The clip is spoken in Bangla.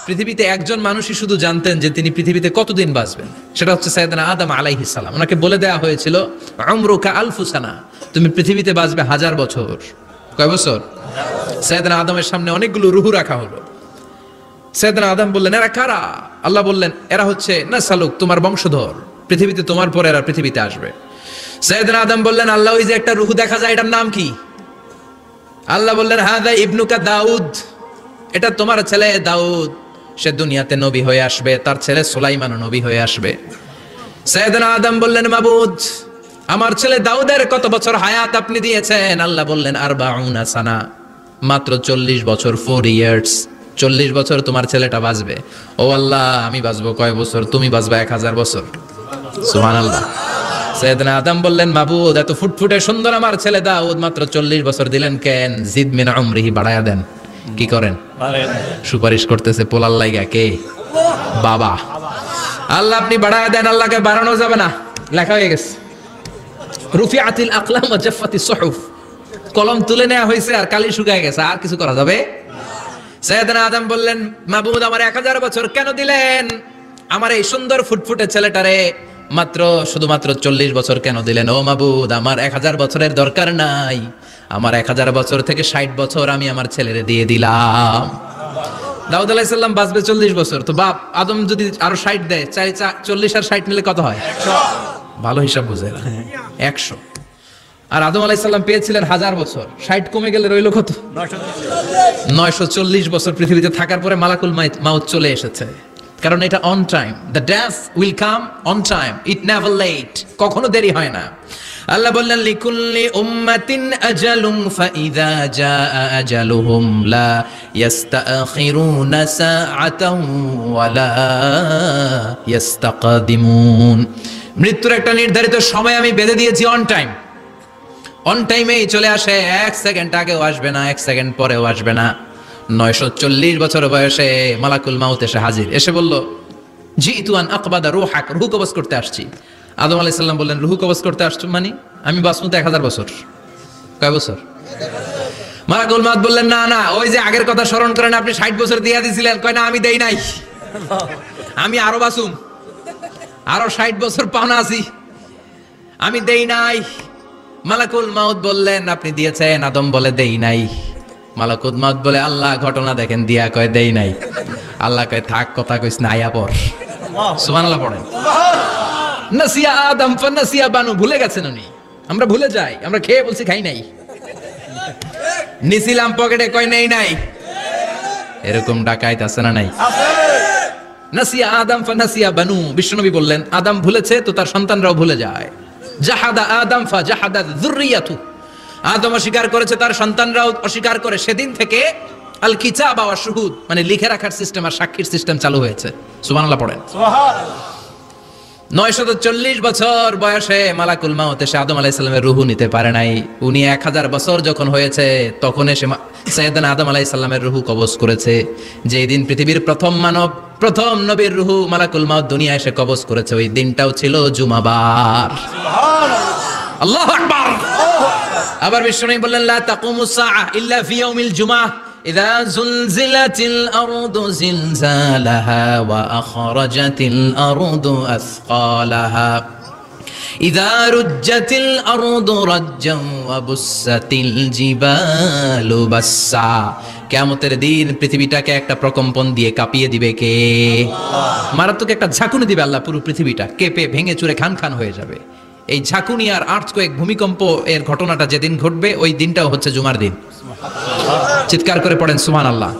পৃথিবীতে একজন মানুষই শুধু জানতেন যে তিনি পৃথিবীতে কতদিন বাঁচবেন, সেটা হচ্ছে সাইয়েদনা আদম আলাইহিস সালাম। ওনাকে বলে দেওয়া হয়েছিল উমরুকা আলফু সানা, তুমি পৃথিবীতে বাঁচবে 1000 বছর। কয় বছর? সাইয়েদনা আদমের সামনে অনেকগুলো রূহ রাখা হলো। সাইয়েদনা আদম বললেন, এরা কারা? আল্লাহ বললেন, এরা হচ্ছে নাসালুক, তোমার বংশধর, পৃথিবীতে তোমার পরে এরা পৃথিবীতে আসবে। সাইয়েদনা আদম বললেন, আল্লাহ ওই যে একটা রূহ দেখা যায়, এটার নাম কি? আল্লাহ বললেন, হাদা ইবনুকা দাউদ, এটা তোমার ছেলে দাউদ, সে দুনিয়াতে নবী হয়ে আসবে, তার ছেলে সুলাইমানও নবী হয়ে আসবে। সাইয়েদনা আদম বললেন, মাবুদ, আমার ছেলে দাউদের কত বছর হায়াত আপনি দিয়েছেন? আল্লাহ বললেন, 40 সানা, মাত্র 40 বছর, 4 ইয়ার্স, 40 বছর তোমার ছেলেটা বাঁচবে। ও আল্লাহ, আমি বাঁচবো কয় বছর? তুমি বাঁচবা 1000 বছর। সুবহানাল্লাহ। সাইয়েদনা আদম বললেন, মাবুদ, এত ফুটফুটে সুন্দর আমার ছেলে দাউদ, মাত্র 40 বছর দিলেন কেন? জিদ মিন উমরিহি, বাড়ায়া দেন। কি করেন? সুপারিশ করতেছে পোলার লাইগা কে? বাবা। আল্লাহ আপনি বাড়ায়া দেন। আল্লাহকে বাড়ানো যাবে না, লেখা হয়ে গেছে। রুফিআতিল আকলাম ওয়া জাফফাতিস সুহুফ, কলম তুলে নেওয়া হয়েছে আর কালি শুকায় গেছে, আর কিছু করা যাবে? সাইয়েদনা আদম বললেন, মাবুদ, আমার 1000 বছর কেন দিলেন? আমার এই সুন্দর ফুটফুটে ছেলেটারে মাত্র শুধুমাত্র 40 বছর কেন দিলেন? ও মাবুদ, আমার 1000 বছরের দরকার নাই, আমার 1000 বছর থেকে 60 বছর আমি আমার ছেলেরে দিয়ে দিলাম। দাউদ আলাইহিস সালাম বাঁচবে 40 বছর, তো বাপ আদম যদি আরো 60 দেয়, 40 আর 60 মিলে কত হয়? 100। ভালো হিসাব বুঝে, 100। আর আদম আলাইহিস সালাম পেয়েছিলেন 1000 বছর, 60 কমে গেলে রইল কত? 940 বছর পৃথিবীতে থাকার পরে মালাকুল মাউত চলে এসেছে। কারণ এটা on time, the death will come on time, it never late, কখনো দেরি হয় না। আল্লাহ বললেন, লিকুল্লি উম্মাতিন আজালুন ফাইযা জাআ আজালুহুম লা ইস্তাখিরুনা সাআতান ওয়া লা ইস্তাকদিমুন। মৃত্যুর একটা নির্ধারিত সময় আমি বেঁধে দিয়েছি, অন টাইম, অন টাইমেই চলে আসে, 1 সেকেন্ড আগেও আসবে না, 1 সেকেন্ড পরেও আসবে না। 940 বছর বয়সে মালাকুল মাউত এসে হাজির, এসে বলল, জিতু আন আকবাদা রূহাক, রূহ কবজ করতে আসছি। আদম আলাইহিস সালাম বললেন, রূহ কবজ করতে আসছো মানে? আমি বাঁচবো তো 1000 বছর। কয় বছর? মালাকুল মাউত বললেন, না না, ওই যে আগের কথা স্মরণ করেন, আপনি 60 বছর দিয়ে দিয়েছিলেন। কয় না, আমি দেই নাই, আমি আরো বাঁচুম, আরো 60 বছর পাওনা আছি, আমি দেই নাই। মালাকুল মাউত বললেন, আপনি দিয়েছেন। আদম বলে, দেই নাই। মালাকুল মাউত বলে, আল্লাহ ঘটনা দেখেন, দিয়া কয় দেই নাই। আল্লাহ কয়, থাক, কথা কইস না, আয়া পড়। সুবহানাল্লাহ পড়েন। নাসিয়া আদম ফানাসিয়া বানু, ভুলে গেছেন উনি, আমরা ভুলে যাই, আমরা খেয়ে বলছি খাই নাই, নিছিলাম পকেটে, কয় নেই নাই। এরকম ডাকাইত আছে না নাই? নাসিয়া আদম ফানাসিয়া বানু, বিশ্বনবী বললেন, আদম ভুলেছে তো তার সন্তানরাও ভুলে যায়। জাহাদা আদম ফাজাহাদা যুররিয়াতু, আদম অস্বীকার করেছে, তার সন্তানরাও অস্বীকার করে। সেদিন থেকে আল কিতাব ওয়া শুহুদ, মানে লিখে রাখার সিস্টেম আর সাক্ষীর সিস্টেম চালু হয়েছে। সুবহানাল্লাহ পড়েন। সুবহানাল্লাহ। 940 বছর বয়সে মালাকুল মাউত এসে আদম আলাইহিস সালামের রূহ নিতে পারে নাই। উনি 1000 বছর যখন হয়েছে, তখন এসে সাইয়েদনা আদম আলাইহিস সালামের রূহ কবজ করেছে। যেই দিন পৃথিবীর প্রথম মানব, প্রথম নবীর রূহ মালাকুল মাউত দুনিয়া এসে কবজ করেছে, ওই দিনটাও ছিল জুমাবার। সুবহানাল্লাহ, আল্লাহু আকবার। আবার বিশ্বনবী বললেন, লা তাকুমুস সাআ ইল্লা ফি ইয়াউমিল জুমআহ ইযা যুলজিলাতিল আরদু জিলজালাহা ওয়া আখরাজাতিল আরদু আসকালাহা ইযা রুজ্জাতিল আরদু রাজ্জান ওয়া বুসাতিল জিবালু বাসসা। কিয়ামতের দিন পৃথিবীটাকে একটা প্রকম্পন দিয়ে কাঁপিয়ে দিবে কে? আল্লাহ। মারাত্মক একটা ঝাঁকুনি দিবে আল্লাহ, পুরো পৃথিবীটা কেঁপে ভেঙে চুরে খান খান হয়ে যাবে। এই ঝাঁকুনি আর আর্থকোয়েক, ভূমিকম্প এর ঘটনাটা যেদিন ঘটবে, ওই দিনটাও হচ্ছে জুমার দিন। চিৎকার করে পড়েন সুবহানাল্লাহ।